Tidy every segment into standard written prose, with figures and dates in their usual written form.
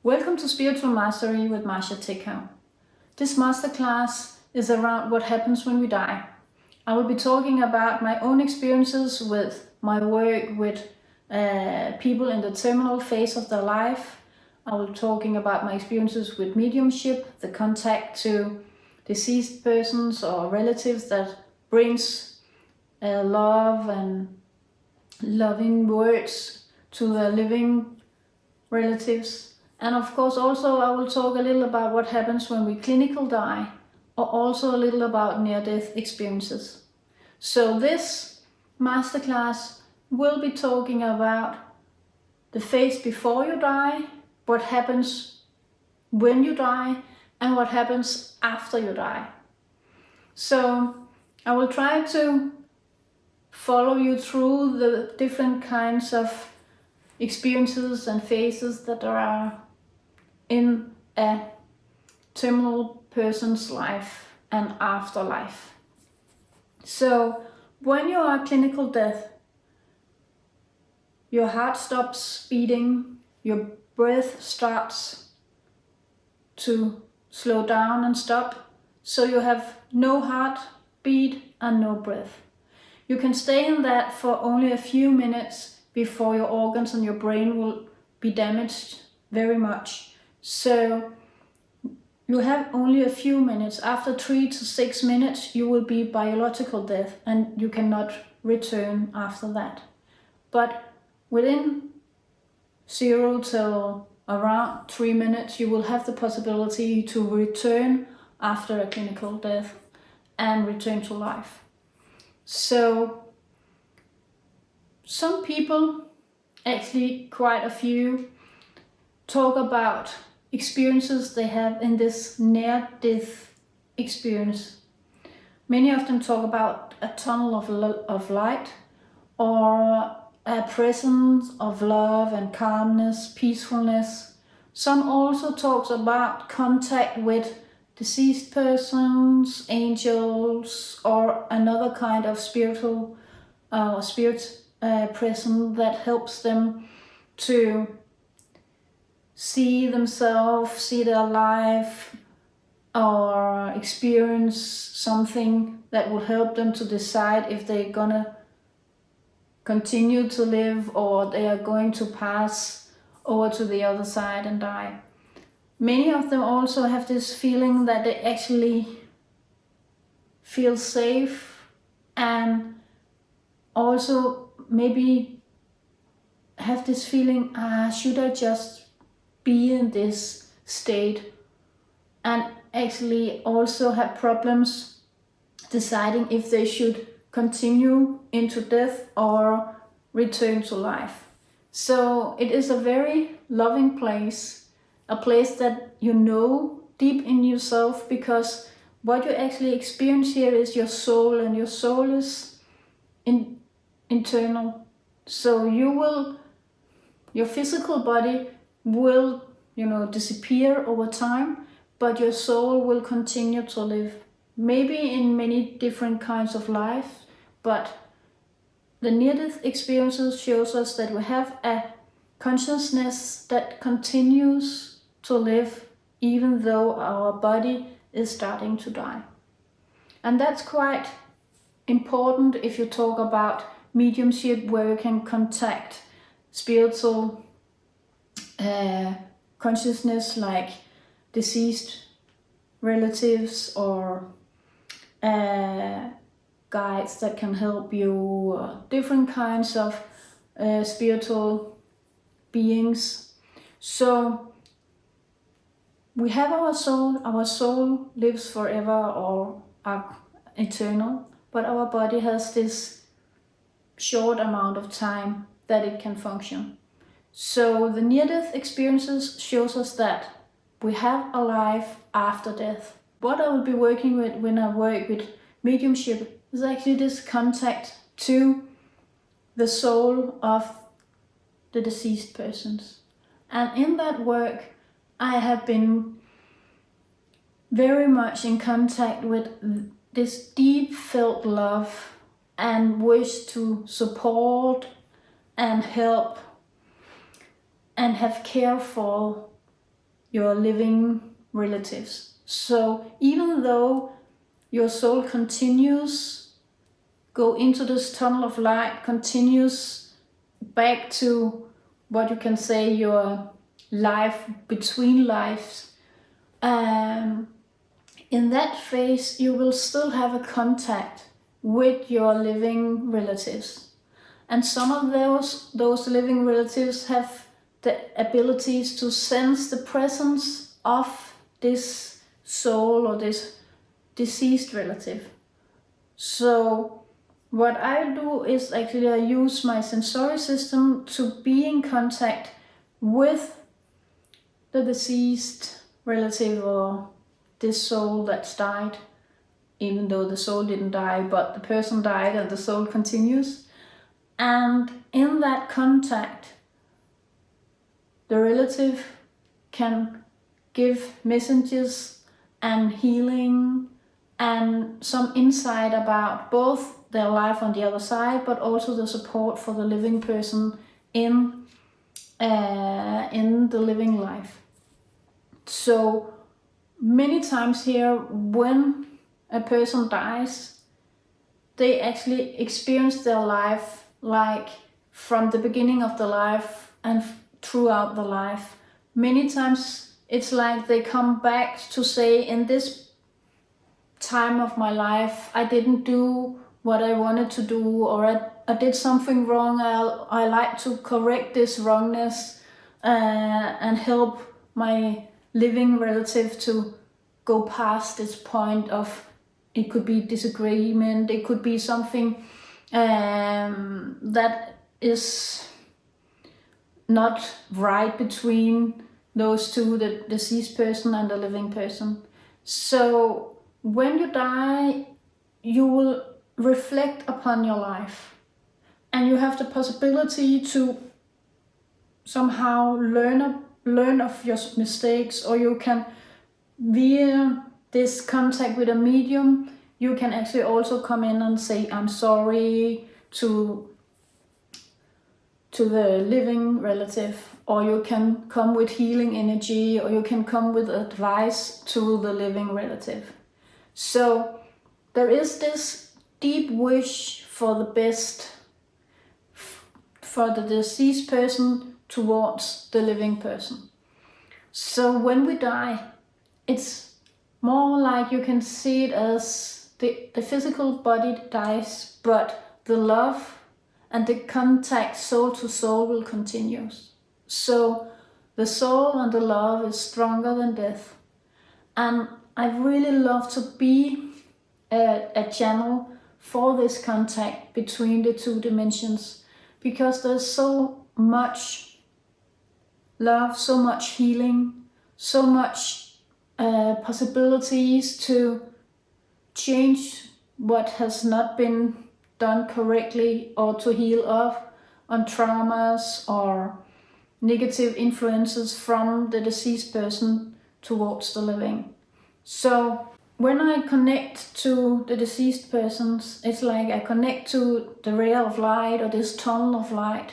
Welcome to Spiritual Mastery with Marzcia Techau. This masterclass is around what happens when we die. I will be talking about my own experiences with my work with people in the terminal phase of their life. I will be talking about my experiences with mediumship, the contact to deceased persons or relatives that brings love and loving words to the living relatives. And of course also I will talk a little about what happens when we clinical die, or also a little about near-death experiences. So this masterclass will be talking about the phase before you die, what happens when you die, and what happens after you die. So I will try to follow you through the different kinds of experiences and phases that there are in a terminal person's life and afterlife. So when you are clinical death, your heart stops beating, your breath starts to slow down and stop, so you have no heartbeat and no breath. You can stay in that for only a few minutes before your organs and your brain will be damaged very much. So you have only a few minutes. After 3 to 6 minutes, you will be biological death and you cannot return after that. But within 0 till around 3 minutes, you will have the possibility to return after a clinical death and return to life. So some people, actually quite a few, talk about experiences they have in this near-death experience. Many of them talk about a tunnel of light, or a presence of love and calmness, peacefulness. Some also talks about contact with deceased persons, angels, or another kind of spiritual presence that helps them to see themselves, see their life, or experience something that will help them to decide if they're gonna continue to live or they are going to pass over to the other side and die. Many of them also have this feeling that they actually feel safe, and also maybe have this feeling, should I just be in this state, and actually also have problems deciding if they should continue into death or return to life. So it is a very loving place, a place that you know deep in yourself, because what you actually experience here is your soul, and your soul is internal. So your physical body will, disappear over time, but your soul will continue to live, maybe in many different kinds of life. But the near-death experiences shows us that we have a consciousness that continues to live even though our body is starting to die. And that's quite important if you talk about mediumship, where you can contact spiritual consciousness like deceased relatives, or guides that can help you, different kinds of spiritual beings. So we have our soul lives forever or are eternal, but our body has this short amount of time that it can function. So the near-death experiences shows us that we have a life after death. What I will be working with when I work with mediumship is actually this contact to the soul of the deceased persons. And in that work, I have been very much in contact with this deep felt love and wish to support and help and have care for your living relatives. So even though your soul continues, go into this tunnel of light, continues back to what you can say your life between lives, in that phase you will still have a contact with your living relatives. And some of those living relatives have the abilities to sense the presence of this soul or this deceased relative. So what I do is actually I use my sensory system to be in contact with the deceased relative or this soul that's died, even though the soul didn't die, but the person died and the soul continues. And in that contact, the relative can give messages and healing and some insight about both their life on the other side, but also the support for the living person in the living life. So many times here, when a person dies, they actually experience their life like from the beginning of the life and throughout the life. Many times it's like they come back to say, in this time of my life I didn't do what I wanted to do, or I did something wrong. I like to correct this wrongness and help my living relative to go past this point of, it could be disagreement, it could be something that is not right between those two, the deceased person and the living person. So when you die, you will reflect upon your life, and you have the possibility to somehow learn of your mistakes, or you can, via this contact with a medium, you can actually also come in and say, I'm sorry to the living relative, or you can come with healing energy, or you can come with advice to the living relative. So there is this deep wish for the best for the deceased person towards the living person. So when we die, it's more like you can see it as the physical body dies, but the love and the contact soul to soul will continue. So the soul and the love is stronger than death. And I really love to be a channel for this contact between the two dimensions, because there's so much love, so much healing, so much possibilities to change what has not been done correctly, or to heal off on traumas or negative influences from the deceased person towards the living. So when I connect to the deceased persons, it's like I connect to the ray of light, or this tunnel of light.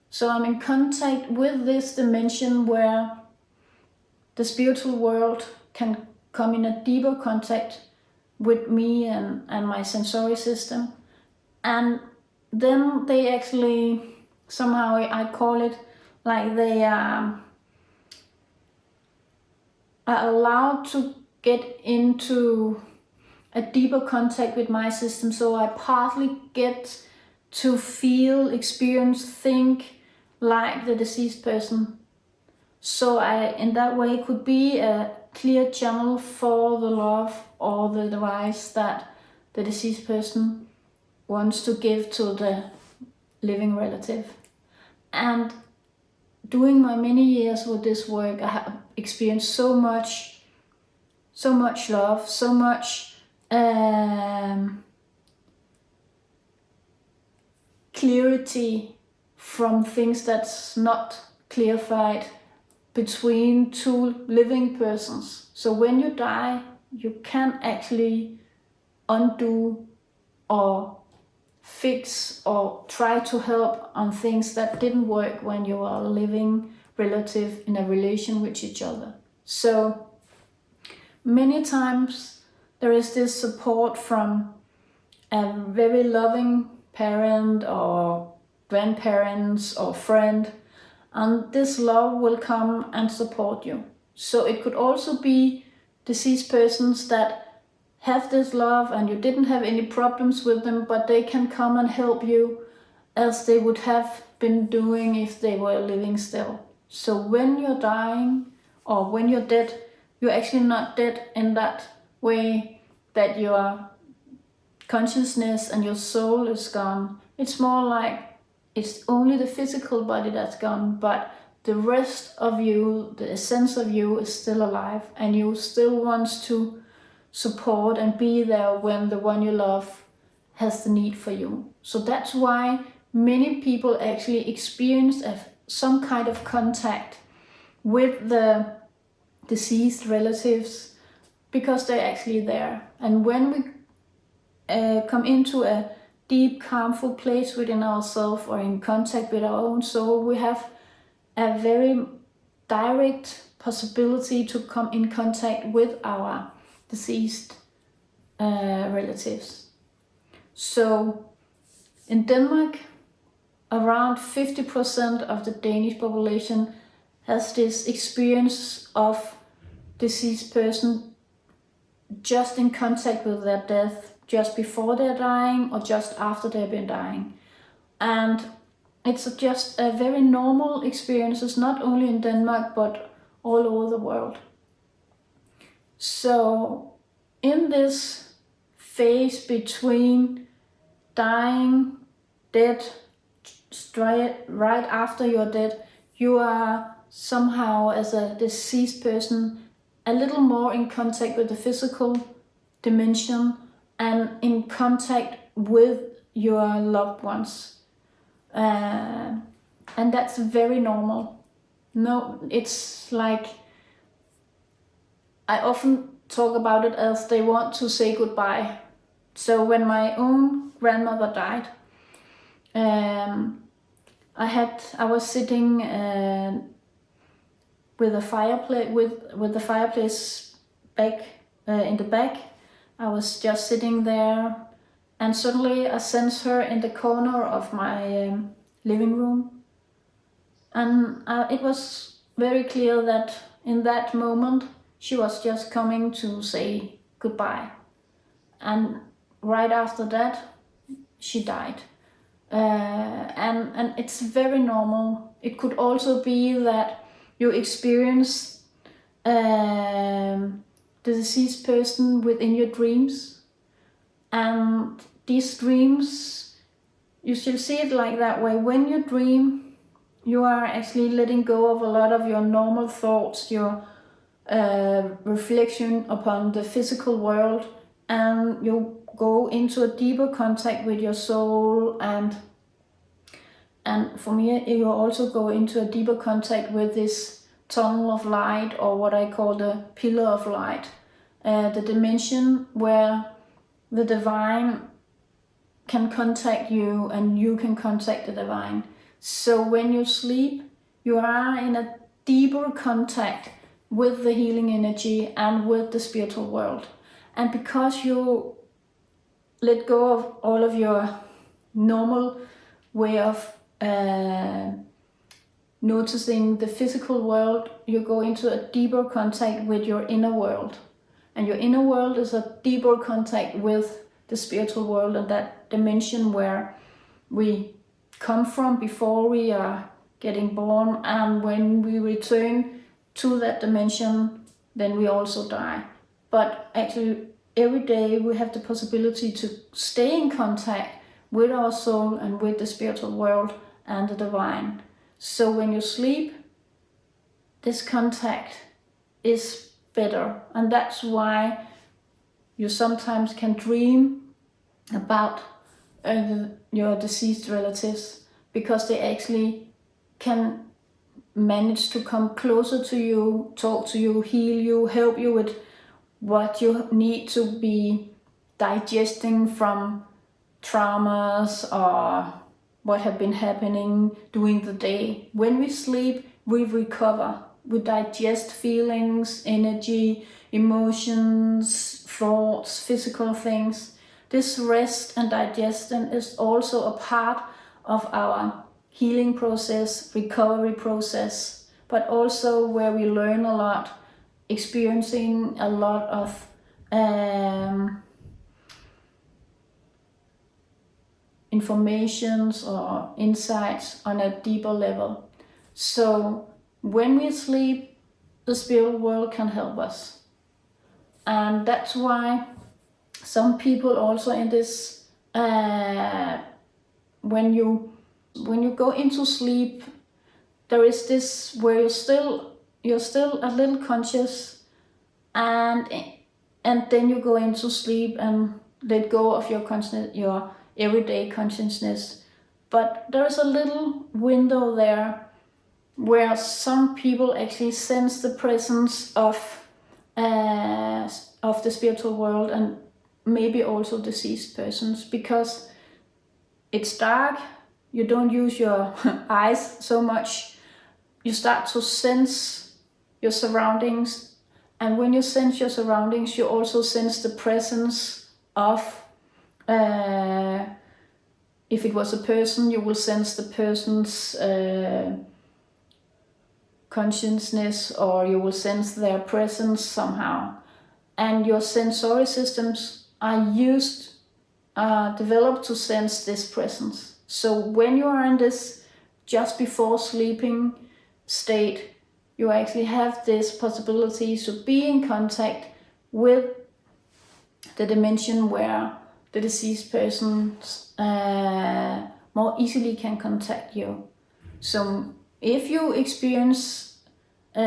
So I'm in contact with this dimension where the spiritual world can come in a deeper contact with me and my sensory system. And then they actually, somehow I call it like they are allowed to get into a deeper contact with my system. So I partly get to feel, experience, think like the deceased person. So I, in that way, could be a clear channel for the love or the advice that the deceased person wants to give to the living relative. And doing my many years with this work, I have experienced so much love, so much clarity from things that's not clarified between two living persons. So when you die, you can actually undo or fix or try to help on things that didn't work when you were living relative in a relation with each other. So many times there is this support from a very loving parent or grandparents or friend, and this love will come and support you. So it could also be deceased persons that have this love and you didn't have any problems with them, but they can come and help you as they would have been doing if they were living still. So when you're dying or when you're dead, you're actually not dead in that way that your consciousness and your soul is gone. It's more like it's only the physical body that's gone, but the rest of you, the essence of you, is still alive, and you still want to support and be there when the one you love has the need for you. So that's why many people actually experience some kind of contact with the deceased relatives because they're actually there. And when we come into a deep, calmful place within ourselves or in contact with our own soul, we have a very direct possibility to come in contact with our deceased relatives. So in Denmark, around 50% of the Danish population has this experience of deceased person just in contact with their death, just before they're dying or just after they've been dying. And it's just a very normal experience, it's not only in Denmark but all over the world. So in this phase between dying, dead, right after you're dead, you are somehow, as a deceased person, a little more in contact with the physical dimension and in contact with your loved ones. And that's very normal. No, it's like, I often talk about it as they want to say goodbye. So when my own grandmother died, I was sitting with a fireplace with the fireplace back in the back. I was just sitting there, and suddenly I sensed her in the corner of my living room, and it was very clear that in that moment she was just coming to say goodbye, and right after that she died. And it's very normal. It could also be that you experience the deceased person within your dreams, and these dreams, you should see it like that way. When you dream, you are actually letting go of a lot of your normal thoughts, your reflection upon the physical world, and you go into a deeper contact with your soul, and for me you also go into a deeper contact with this tunnel of light, or what I call the pillar of light, the dimension where the divine can contact you and you can contact the divine. So when you sleep, you are in a deeper contact with the healing energy and with the spiritual world. And because you let go of all of your normal way of noticing the physical world, you go into a deeper contact with your inner world. And your inner world is a deeper contact with the spiritual world, and that dimension where we come from before we are getting born. And when we return to that dimension, then we also die. But actually, every day we have the possibility to stay in contact with our soul and with the spiritual world and the divine. So when you sleep, this contact is better. And that's why you sometimes can dream about your deceased relatives, because they actually can manage to come closer to you, talk to you, heal you, help you with what you need to be digesting from traumas or what have been happening during the day. When we sleep, we recover, we digest feelings, energy, emotions, thoughts, physical things. This rest and digestion is also a part of our healing process, recovery process, but also where we learn a lot, experiencing a lot of informations or insights on a deeper level. So when we sleep, the spirit world can help us. And that's why some people also in this, when you go into sleep, there is this where you're still a little conscious, and then you go into sleep and let go of your consciousness, your everyday consciousness. But there is a little window there where some people actually sense the presence of the spiritual world, and maybe also deceased persons, because it's dark, you don't use your eyes so much, you start to sense your surroundings, and when you sense your surroundings, you also sense the presence of, if it was a person, you will sense the person's consciousness, or you will sense their presence somehow. And your sensory systems are developed to sense this presence. So when you are in this just before sleeping state, you actually have this possibility to be in contact with the dimension where the deceased persons more easily can contact you. So if you experience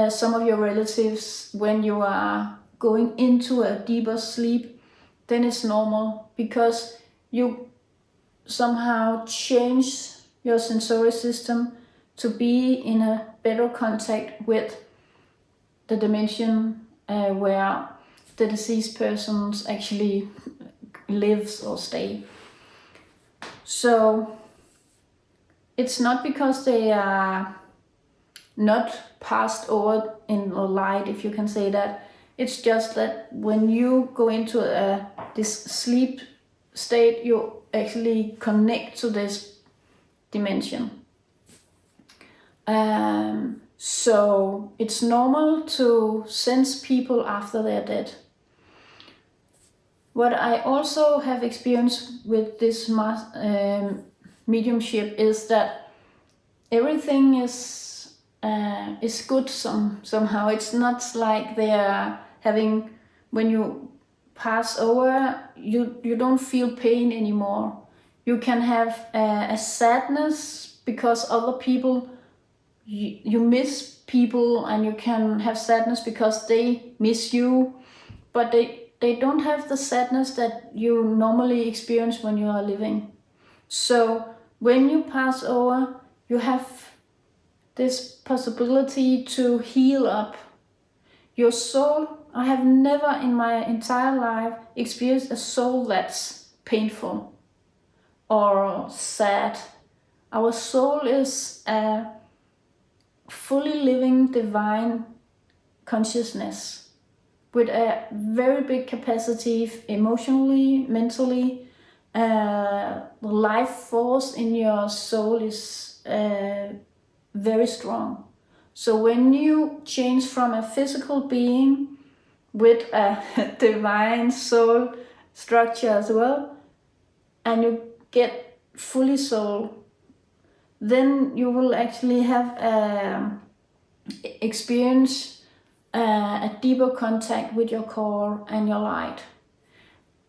some of your relatives when you are going into a deeper sleep, then it's normal, because you somehow change your sensory system to be in a better contact with the dimension where the deceased persons actually lives or stay. So it's not because they are not passed over in the light, if you can say that. It's just that when you go into this sleep state, you actually connect to this dimension. So it's normal to sense people after they're dead. What I also have experienced with this mediumship is that everything is good somehow. It's not like they are having, when you pass over, you don't feel pain anymore. You can have a sadness because other people, you miss people, and you can have sadness because they miss you, but they don't have the sadness that you normally experience when you are living. So when you pass over, you have this possibility to heal up your soul. I have never in my entire life experienced a soul that's painful or sad. Our soul is a fully living divine consciousness with a very big capacity emotionally, mentally. The life force in your soul is very strong. So when you change from a physical being with a divine soul structure as well, and you get fully soul, then you will actually have experience a deeper contact with your core and your light.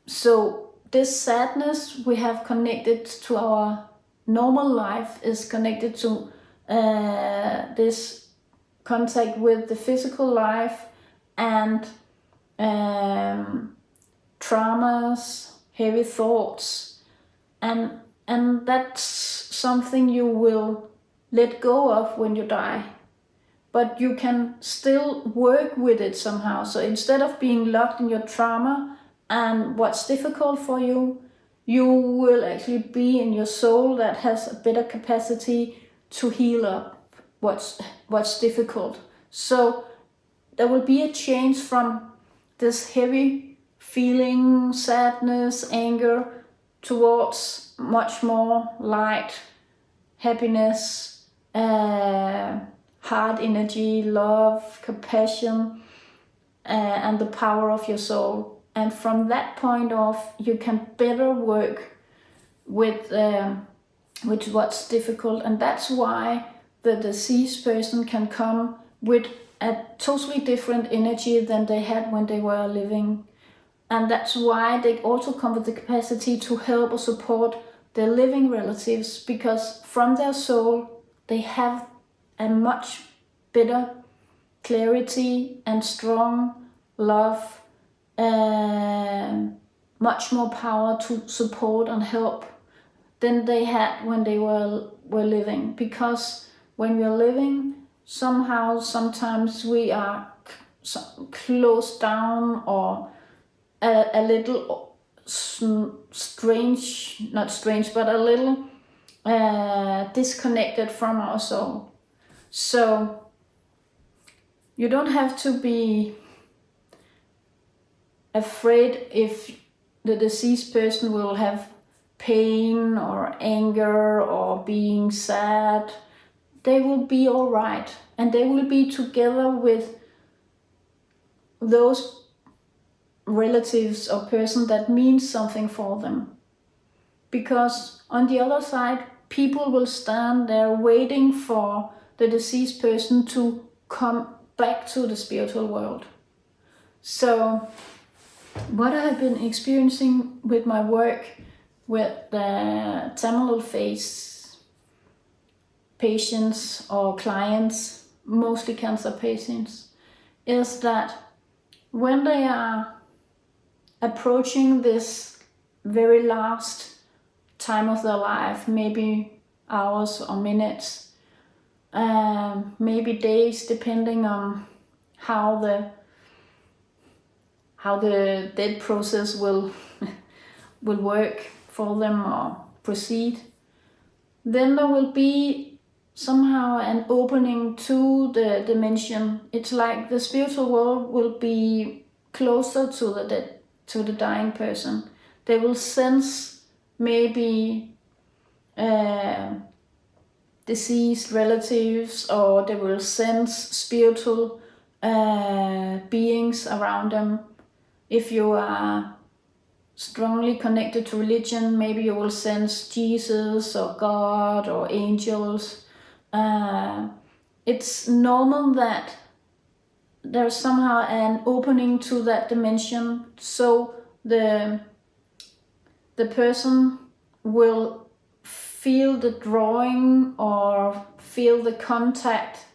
So this sadness we have connected to our normal life is connected to this contact with the physical life, and traumas, heavy thoughts, and that's something you will let go of when you die. But you can still work with it somehow. So instead of being locked in your trauma and what's difficult for you, you will actually be in your soul that has a better capacity to heal up what's difficult. So there will be a change from this heavy feeling, sadness, anger, towards much more light, happiness, heart energy, love, compassion, and the power of your soul. And from that point off, you can better work with what's difficult. And that's why the deceased person can come with a totally different energy than they had when they were living. And that's why they also come with the capacity to help or support their living relatives, because from their soul they have a much better clarity and strong love, much more power to support and help than they had when they were living. Because when we're living, somehow sometimes we are closed down or a little strange, not strange, but a little disconnected from our soul. So you don't have to be afraid if the deceased person will have pain or anger or being sad. They will be all right, and they will be together with those relatives or person that means something for them. Because on the other side, people will stand there waiting for the deceased person to come back to the spiritual world. So what I have been experiencing with my work with the terminal phase patients or clients, mostly cancer patients, is that when they are approaching this very last time of their life, maybe hours or minutes, maybe days, depending on how the death process will work for them or proceed, then there will be somehow an opening to the dimension. It's like the spiritual world will be closer to the dying person. They will sense maybe deceased relatives, or they will sense spiritual beings around them. If you are strongly connected to religion, maybe you will sense Jesus or God or angels. It's normal that there's somehow an opening to that dimension, so the person will feel the drawing or feel the contact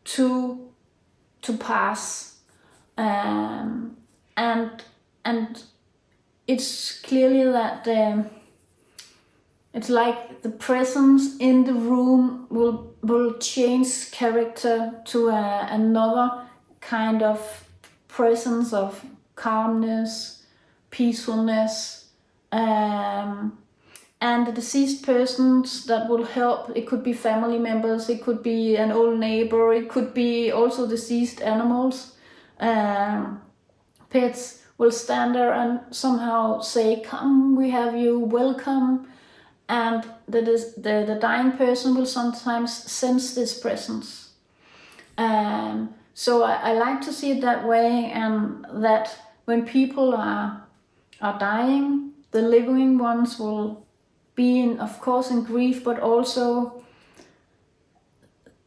to pass, and it's clearly that it's like the presence in the room will change character to another kind of presence of calmness, peacefulness, and the deceased persons that will help. It could be family members, it could be an old neighbor, it could be also deceased animals, pets, will stand there and somehow say, "Come, we have you, welcome." And the dying person will sometimes sense this presence. So I like to see it that way, and that when people are dying, the living ones will be of course in grief, but also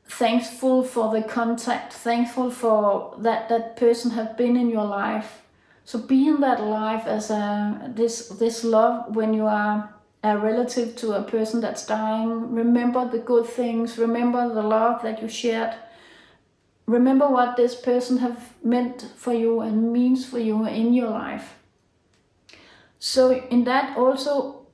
thankful for the contact, thankful for that person have been in your life. So be in that life as this love. When you are a relative to a person that's dying, remember the good things, remember the love that you shared, remember what this person have meant for you and means for you in your life. So in that, also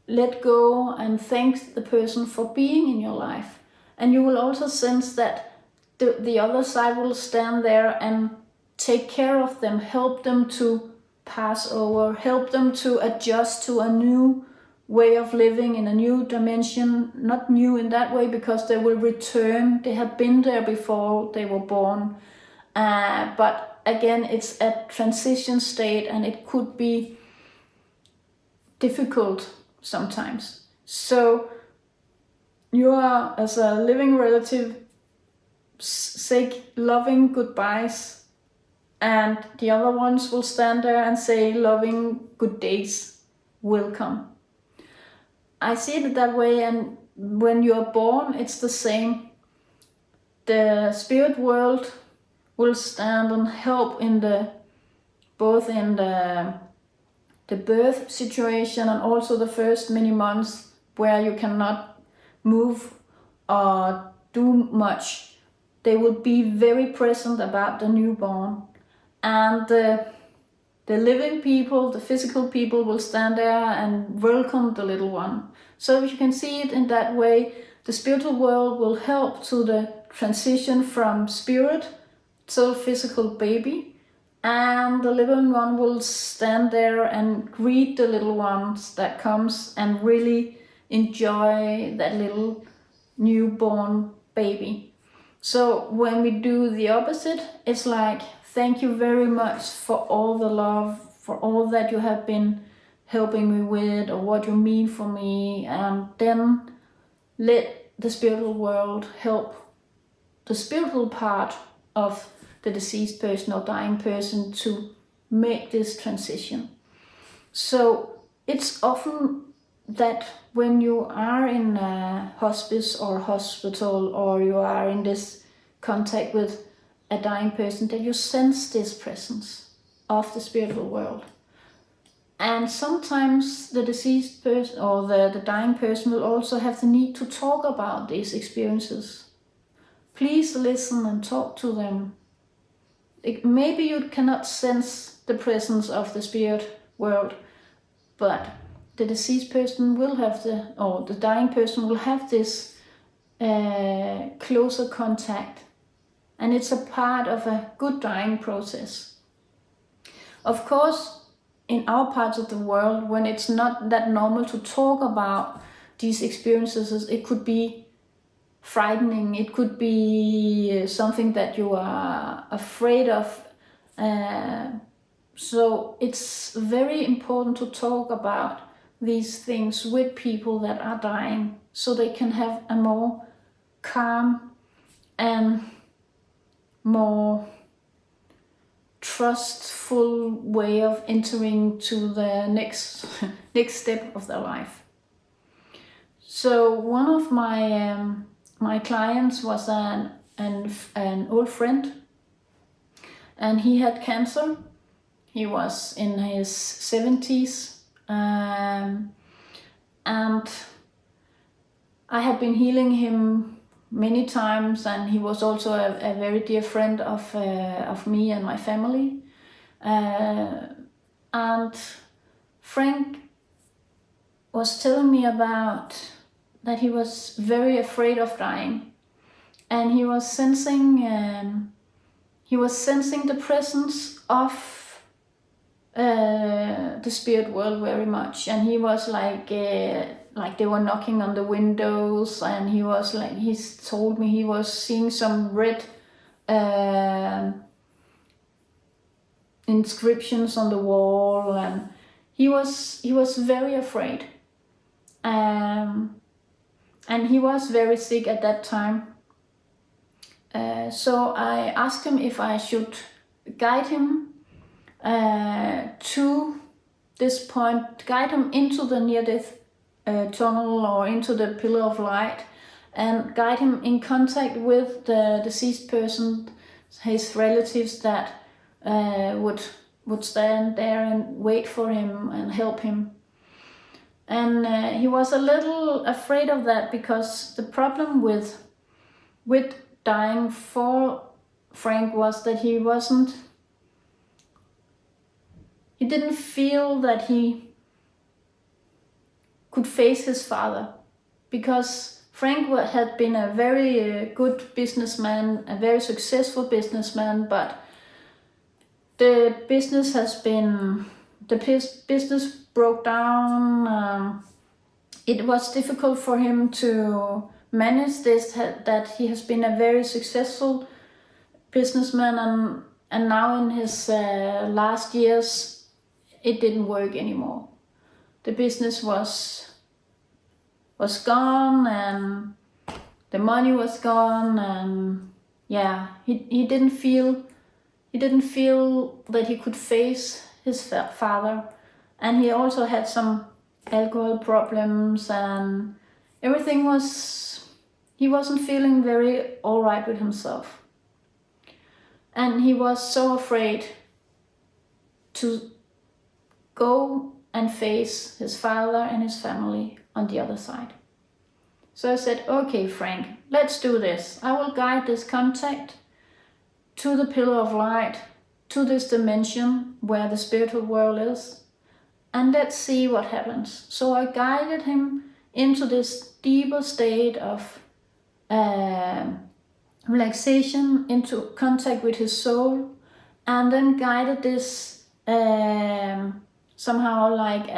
let go and thank the person for being in your life. And you will also sense that the other side will stand there and take care of them, help them to pass over, help them to adjust to a new way of living, in a new dimension. Not new in that way, because they will return. They have been there before they were born. But again, it's a transition state, and it could be difficult sometimes. So you are, as a living relative, say loving goodbyes, and the other ones will stand there and say loving good days will come. I see it that way, and when you are born, it's the same. The spirit world will stand and help in both in the birth situation, and also the first many months where you cannot move or do much. They will be very present about the newborn, and the living people, the physical people, will stand there and welcome the little one. So if you can see it in that way, the spiritual world will help to the transition from spirit to physical baby, and the living one will stand there and greet the little ones that comes and really enjoy that little newborn baby. So when we do the opposite, it's like, thank you very much for all the love, for all that you have been helping me with, or what you mean for me, and then let the spiritual world help the spiritual part of the deceased person or dying person to make this transition. So it's often that when you are in a hospice or hospital, or you are in this contact with a dying person, that you sense this presence of the spiritual world. And sometimes the deceased person or the dying person will also have the need to talk about these experiences. Please listen and talk to them. Maybe you cannot sense the presence of the spirit world, but the deceased person will have the dying person will have this closer contact, and it's a part of a good dying process. Of course, in our parts of the world, when it's not that normal to talk about these experiences, it could be frightening, it could be something that you are afraid of. So it's very important to talk about these things with people that are dying, so they can have a more calm and more trustful way of entering to the next step of their life. So one of my clients was an old friend, and he had cancer. He was in his 70s, and I had been healing him many times, and he was also a very dear friend of me and my family. And Frank was telling me about that he was very afraid of dying, and he was sensing the presence of the spirit world very much, and he was like they were knocking on the windows, and he told me he was seeing some red inscriptions on the wall, and he was very afraid, and he was very sick at that time. So I asked him if I should guide him to this point, guide him into the near-death tunnel or into the pillar of light, and guide him in contact with the deceased person, his relatives that would stand there and wait for him and help him. And he was a little afraid of that, because the problem with dying for Frank was that he didn't feel that he could face his father, because Frank had been a very good businessman, a very successful businessman, but the business broke down. it was difficult for him to manage this, that he has been a very successful businessman, and now in his last years it didn't work anymore. The business was gone, and the money was gone, and yeah, he didn't feel that he could face his father, and he also had some alcohol problems, and everything he wasn't feeling very all right with himself, and he was so afraid to go and face his father and his family on the other side. So I said, okay, Frank, let's do this. I will guide this contact to the pillar of light, to this dimension where the spiritual world is, and let's see what happens. So I guided him into this deeper state of relaxation, into contact with his soul, and then guided this somehow like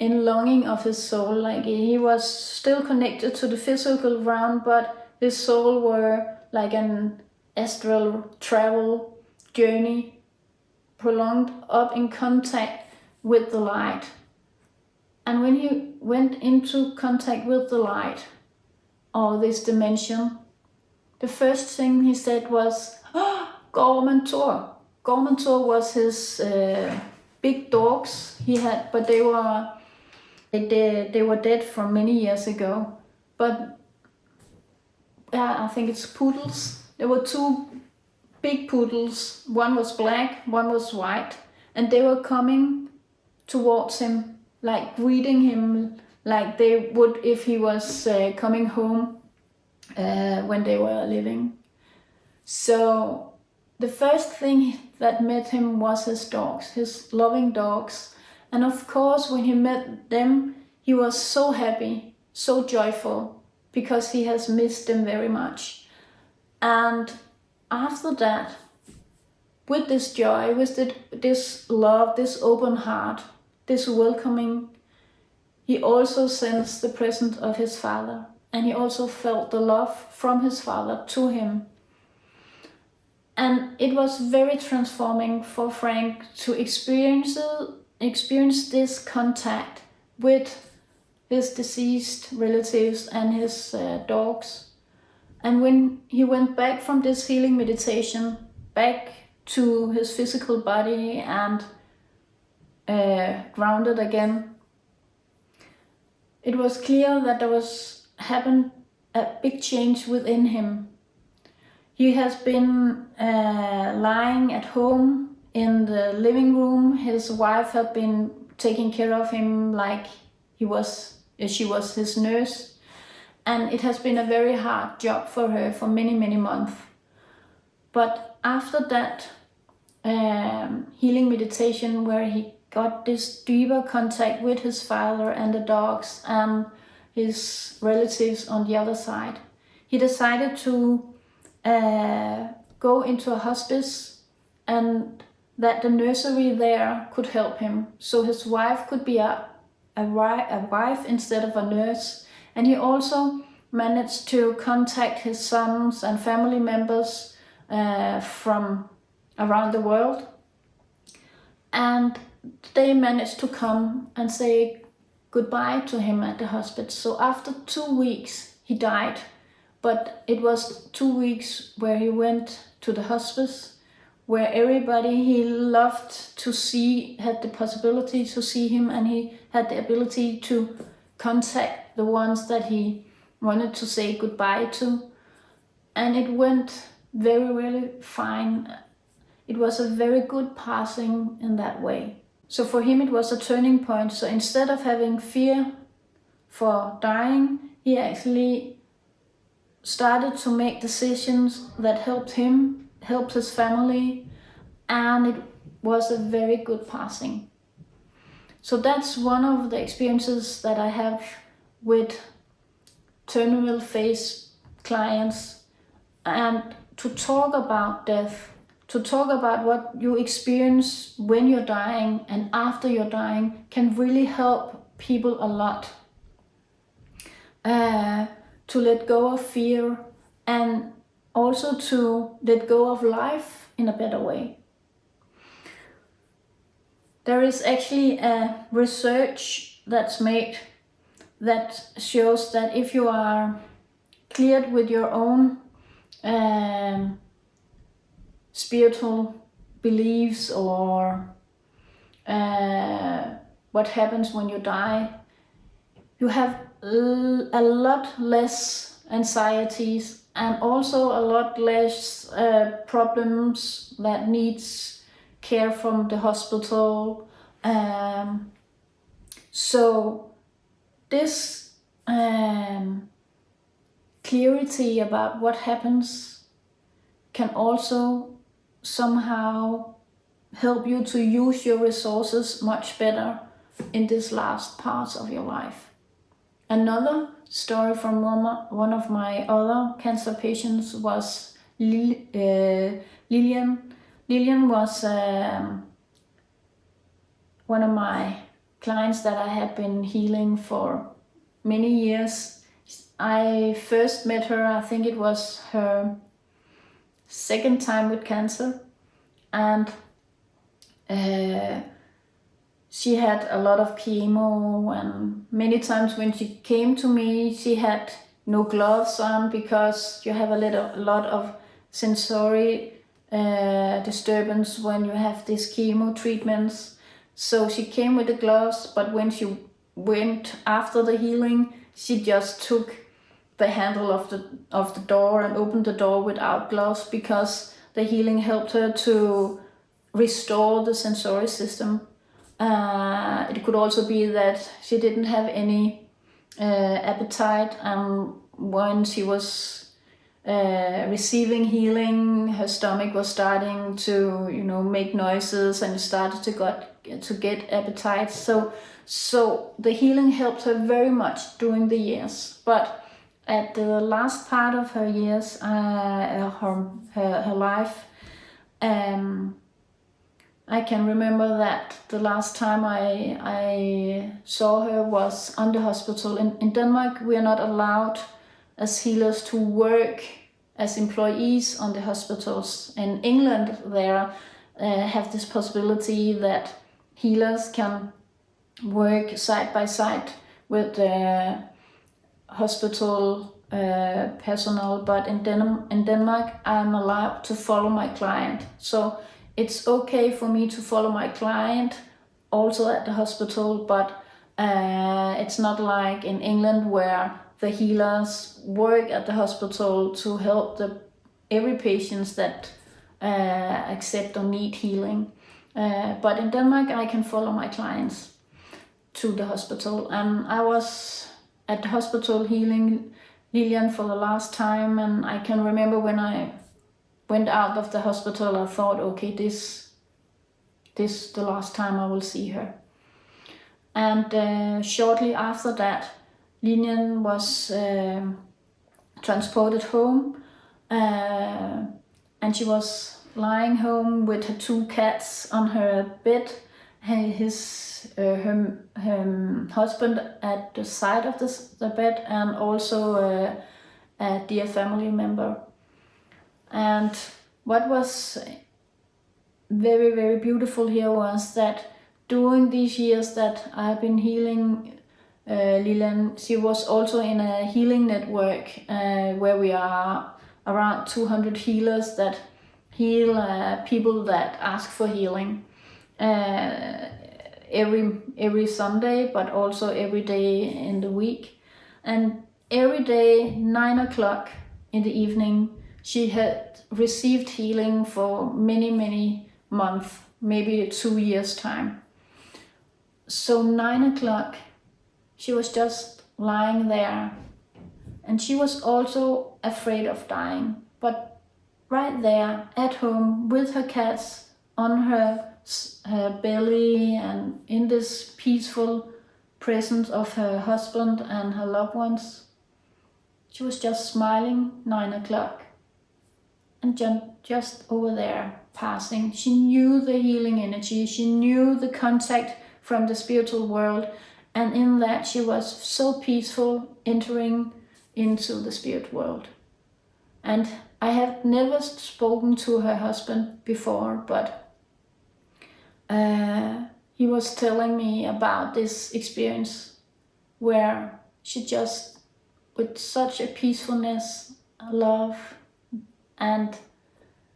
in longing of his soul. Like he was still connected to the physical realm, but his soul were like an astral travel journey, prolonged up in contact with the light. And when he went into contact with the light, or this dimension, the first thing he said was, Gormentor. Gormentor was his big dogs he had, but they were dead from many years ago. But I think it's poodles. There were two big poodles. One was black, one was white, and they were coming towards him, like greeting him, like they would if he was coming home when they were living. So the first thing that met him was his dogs, his loving dogs. And of course, when he met them, he was so happy, so joyful, because he has missed them very much. And after that, with this joy, with this love, this open heart, this welcoming, he also sensed the presence of his father, and he also felt the love from his father to him. And it was very transforming for Frank to experience this contact with his deceased relatives and his dogs. And when he went back from this healing meditation, back to his physical body and grounded again, it was clear that there happened a big change within him. He has been lying at home in the living room. His wife had been taking care of him like she was his nurse. And it has been a very hard job for her for many, many months. But after that healing meditation, where he got this deeper contact with his father and the dogs and his relatives on the other side, he decided to go into a hospice, and that the nursery there could help him, so his wife could be a wife instead of a nurse. And he also managed to contact his sons and family members from around the world, and they managed to come and say goodbye to him at the hospice. So after 2 weeks he died. But it was 2 weeks where he went to the hospice, where everybody he loved to see had the possibility to see him, and he had the ability to contact the ones that he wanted to say goodbye to. And it went very, really fine. It was a very good passing in that way. So for him it was a turning point. So instead of having fear for dying, he actually started to make decisions that helped him, helped his family, and it was a very good passing. So that's one of the experiences that I have with terminal phase clients. And to talk about death to talk about what you experience when you're dying and after you're dying can really help people a lot. To let go of fear and also to let go of life in a better way. There is actually a research that's made that shows that if you are cleared with your own spiritual beliefs or what happens when you die, you have a lot less anxieties and also a lot less problems that needs care from the hospital. So this clarity about what happens can also somehow help you to use your resources much better in this last part of your life. Another story from one of my other cancer patients was Lillian. Lillian was one of my clients that I have been healing for many years. I first met her, I think it was her second time with cancer, and she had a lot of chemo, and many times when she came to me, she had no gloves on because you have a lot of sensory disturbance when you have these chemo treatments. So she came with the gloves, but when she went after the healing, she just took the handle of the door and opened the door without gloves because the healing helped her to restore the sensory system. It could also be that she didn't have any appetite, and when she was receiving healing, her stomach was starting to make noises and started to get appetite. So the healing helped her very much during the years, but at the last part of her years, her life, I can remember that the last time I saw her was on the hospital. In Denmark, we are not allowed as healers to work as employees on the hospitals. In England, they have this possibility that healers can work side by side with the hospital personnel, but in Denmark, I'm allowed to follow my client. So it's okay for me to follow my client also at the hospital, but it's not like in England where the healers work at the hospital to help every patient that accept or need healing. But in Denmark, I can follow my clients to the hospital, and I was at the hospital healing Lillian for the last time, and I can remember when I went out of the hospital, I thought, okay, this the last time I will see her. And shortly after that, Lillian was transported home, and she was lying home with her 2 cats on her bed, and her husband at the side of the bed, and also a dear family member. And what was very, very beautiful here was that during these years that I've been healing Lillian, she was also in a healing network where we are around 200 healers that heal people that ask for healing every Sunday, but also every day in the week. And every day, 9 o'clock in the evening, she had received healing for many, many months, maybe 2 years' time. So 9 o'clock, she was just lying there, and she was also afraid of dying. But right there at home with her cats on her belly and in this peaceful presence of her husband and her loved ones, she was just smiling 9 o'clock. and just over there passing. She knew the healing energy. She knew the contact from the spiritual world. And in that, she was so peaceful entering into the spirit world. And I have never spoken to her husband before, but he was telling me about this experience where she just, with such a peacefulness, love, and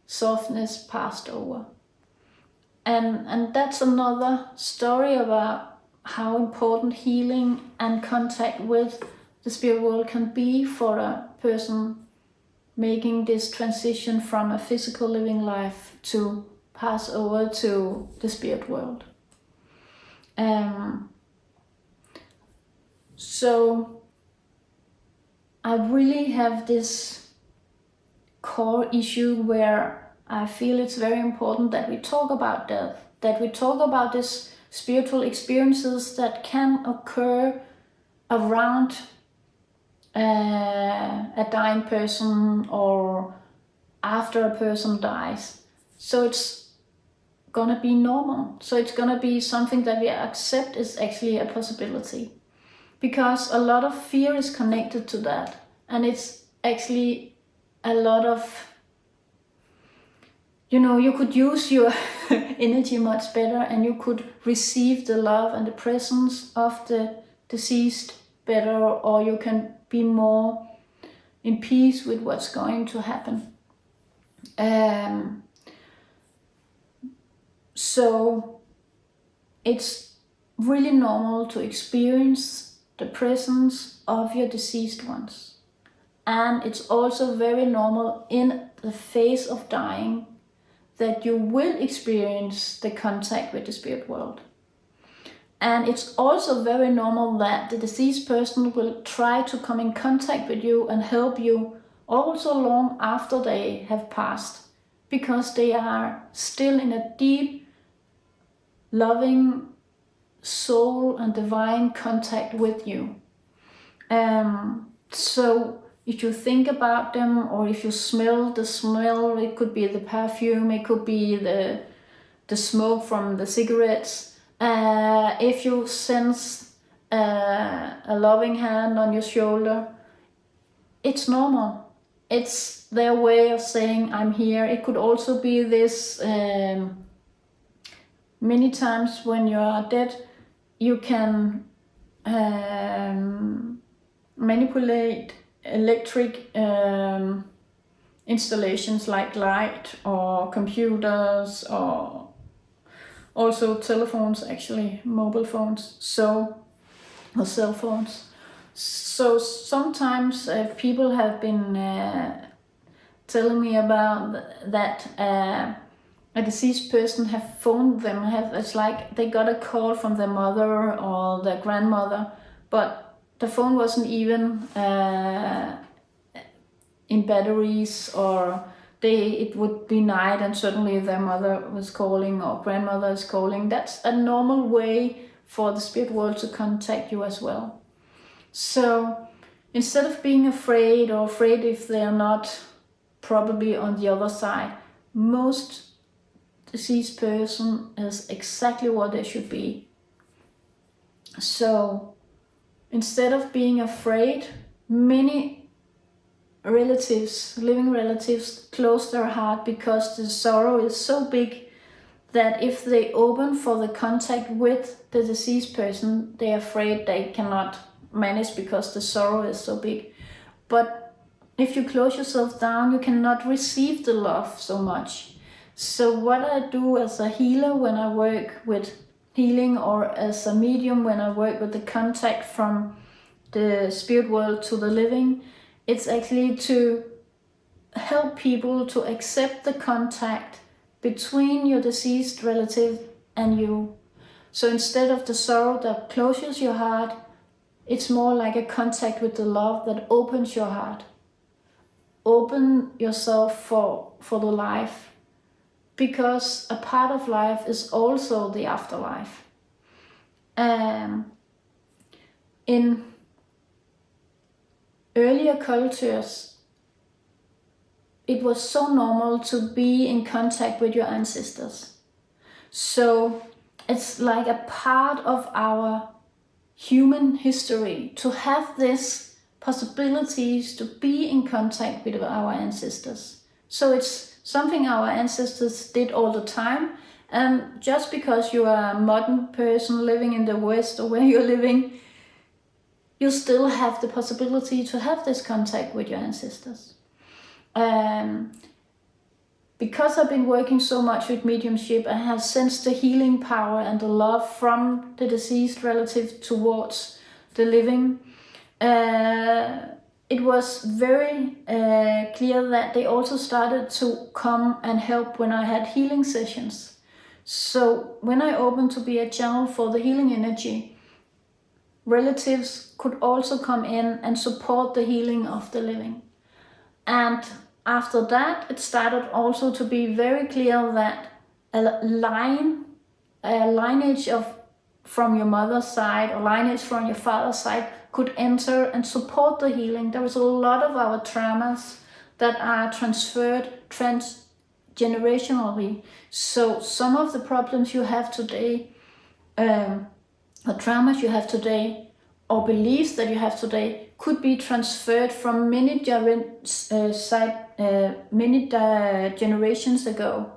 softness, passed over. And that's another story about how important healing and contact with the spirit world can be for a person making this transition from a physical living life to pass over to the spirit world. So I really have this core issue where I feel it's very important that we talk about death, that we talk about these spiritual experiences that can occur around a dying person or after a person dies. So it's gonna be normal. So it's gonna be something that we accept is actually a possibility. Because a lot of fear is connected to that. And it's actually a lot of, you could use your energy much better, and you could receive the love and the presence of the deceased better, or you can be more in peace with what's going to happen. So it's really normal to experience the presence of your deceased ones. And it's also very normal in the phase of dying that you will experience the contact with the spirit world. And it's also very normal that the deceased person will try to come in contact with you and help you also long after they have passed, because they are still in a deep, loving soul and divine contact with you. So if you think about them, or if you smell the smell, it could be the perfume, it could be the smoke from the cigarettes. If you sense a loving hand on your shoulder, it's normal. It's their way of saying, I'm here. It could also be this, many times when you are dead, you can manipulate electric installations like light or computers, or also telephones, actually, mobile phones, or cell phones. So sometimes people have been telling me about that a deceased person have phoned them. It's like they got a call from their mother or their grandmother, but the phone wasn't even in batteries, or it would be night and suddenly their mother was calling or grandmother is calling. That's a normal way for the spirit world to contact you as well. So instead of being afraid, or afraid if they're not probably on the other side, most deceased person is exactly what they should be. So instead of being afraid, many relatives, living relatives, close their heart because the sorrow is so big that if they open for the contact with the deceased person, they're afraid they cannot manage because the sorrow is so big. But if you close yourself down, you cannot receive the love so much. So what I do as a healer when I work with healing, or as a medium when I work with the contact from the spirit world to the living, it's actually to help people to accept the contact between your deceased relative and you. So instead of the sorrow that closes your heart, it's more like a contact with the love that opens your heart. Open yourself for the life, because a part of life is also the afterlife. In earlier cultures, it was so normal to be in contact with your ancestors. So it's like a part of our human history to have this possibilities to be in contact with our ancestors. So it's something our ancestors did all the time. And just because you are a modern person living in the West or where you're living, you still have the possibility to have this contact with your ancestors. Because I've been working so much with mediumship, I have sensed the healing power and the love from the deceased relative towards the living. It was very clear that they also started to come and help when I had healing sessions. So when I opened to be a channel for the healing energy, relatives could also come in and support the healing of the living. And after that, it started also to be very clear that a lineage from your mother's side or lineage from your father's side could enter and support the healing. There was a lot of our traumas that are transferred transgenerationally. So some of the problems you have today, or traumas you have today, or beliefs that you have today, could be transferred from many generations ago.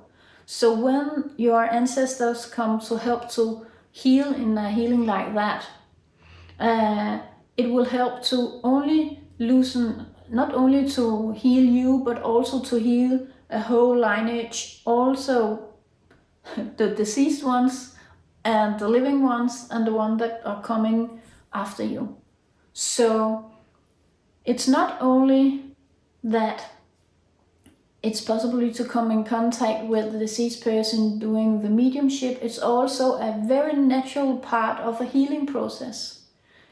So when your ancestors come to help to heal in a healing like that, it will help to not only to heal you, but also to heal a whole lineage, also the deceased ones and the living ones and the ones that are coming after you. So it's not only that it's possible to come in contact with the deceased person doing the mediumship, it's also a very natural part of a healing process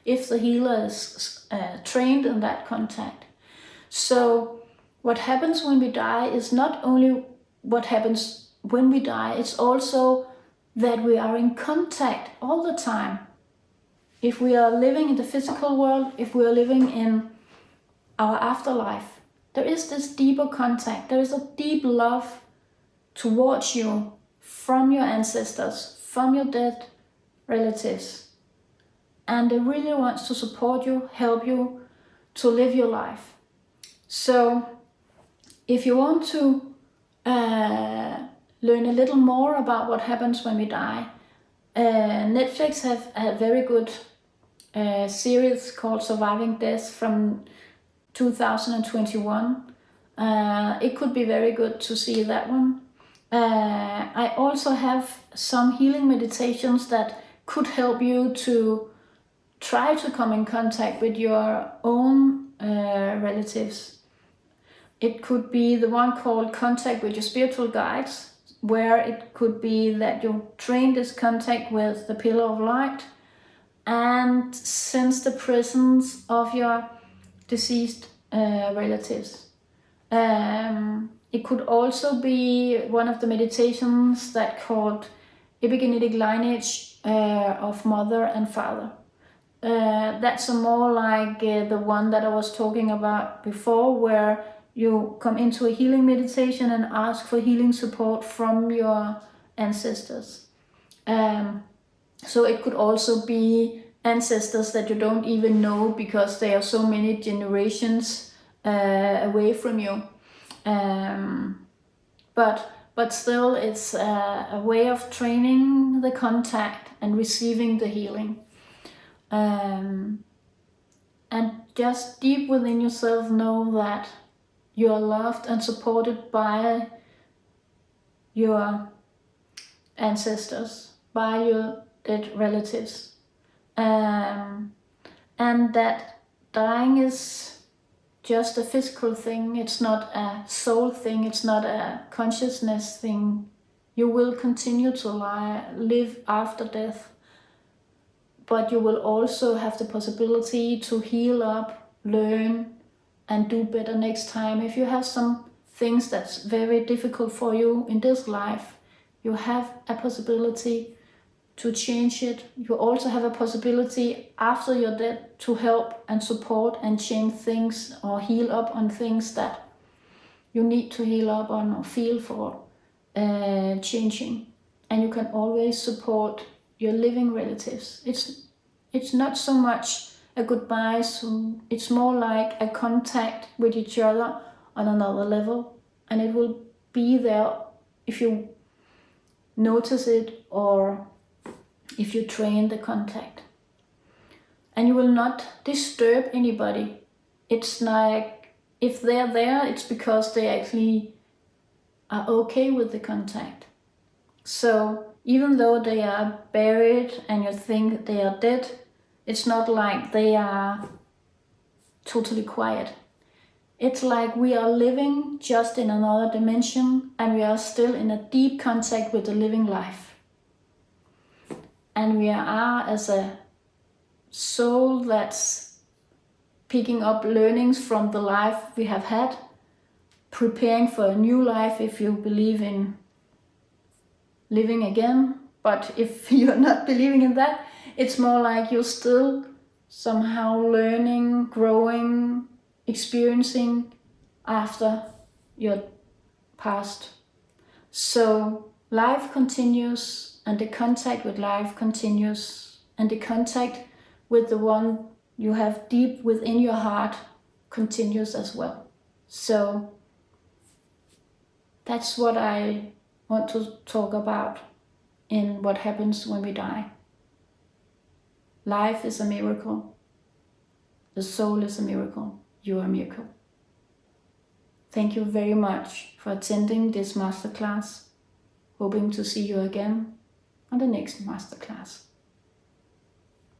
if the healer is trained in that contact. So what happens when we die is not only what happens when we die, it's also that we are in contact all the time. If we are living in the physical world, if we are living in our afterlife, there is this deeper contact. There is a deep love towards you from your ancestors, from your dead relatives. And they really want to support you, help you to live your life. So if you want to learn a little more about what happens when we die, Netflix have a very good series called Surviving Death from 2021. It could be very good to see that one. I also have some healing meditations that could help you to try to come in contact with your own relatives. It could be the one called Contact with Your Spiritual Guides, where it could be that you train this contact with the Pillar of Light and sense the presence of your deceased relatives. It could also be one of the meditations that called Epigenetic Lineage of Mother and Father. That's more like the one that I was talking about before, where you come into a healing meditation and ask for healing support from your ancestors. So it could also be ancestors that you don't even know because they are so many generations away from you. But still, it's a way of training the contact and receiving the healing. And just deep within yourself know that you are loved and supported by your ancestors, by your dead relatives. And that dying is just a physical thing, it's not a soul thing, it's not a consciousness thing. You will continue to live after death, but you will also have the possibility to heal up, learn, and do better next time. If you have some things that's very difficult for you in this life, you have a possibility to change it. You also have a possibility after you're dead to help and support and change things or heal up on things that you need to heal up on or feel for changing. And you can always support your living relatives. It's not so much a goodbye, so it's more like a contact with each other on another level, and it will be there if you notice it or if you train the contact. And you will not disturb anybody. It's like, if they're there, it's because they actually are okay with the contact. So even though they are buried and you think they are dead, it's not like they are totally quiet. It's like we are living just in another dimension, and we are still in a deep contact with the living life. And we are, as a soul that's picking up learnings from the life we have had, preparing for a new life if you believe in living again. But if you're not believing in that, it's more like you're still somehow learning, growing, experiencing after your past. So life continues, and the contact with life continues, and the contact with the one you have deep within your heart continues as well. So that's what I want to talk about in what happens when we die. Life is a miracle. The soul is a miracle. You are a miracle. Thank you very much for attending this masterclass. Hoping to see you again on the next masterclass.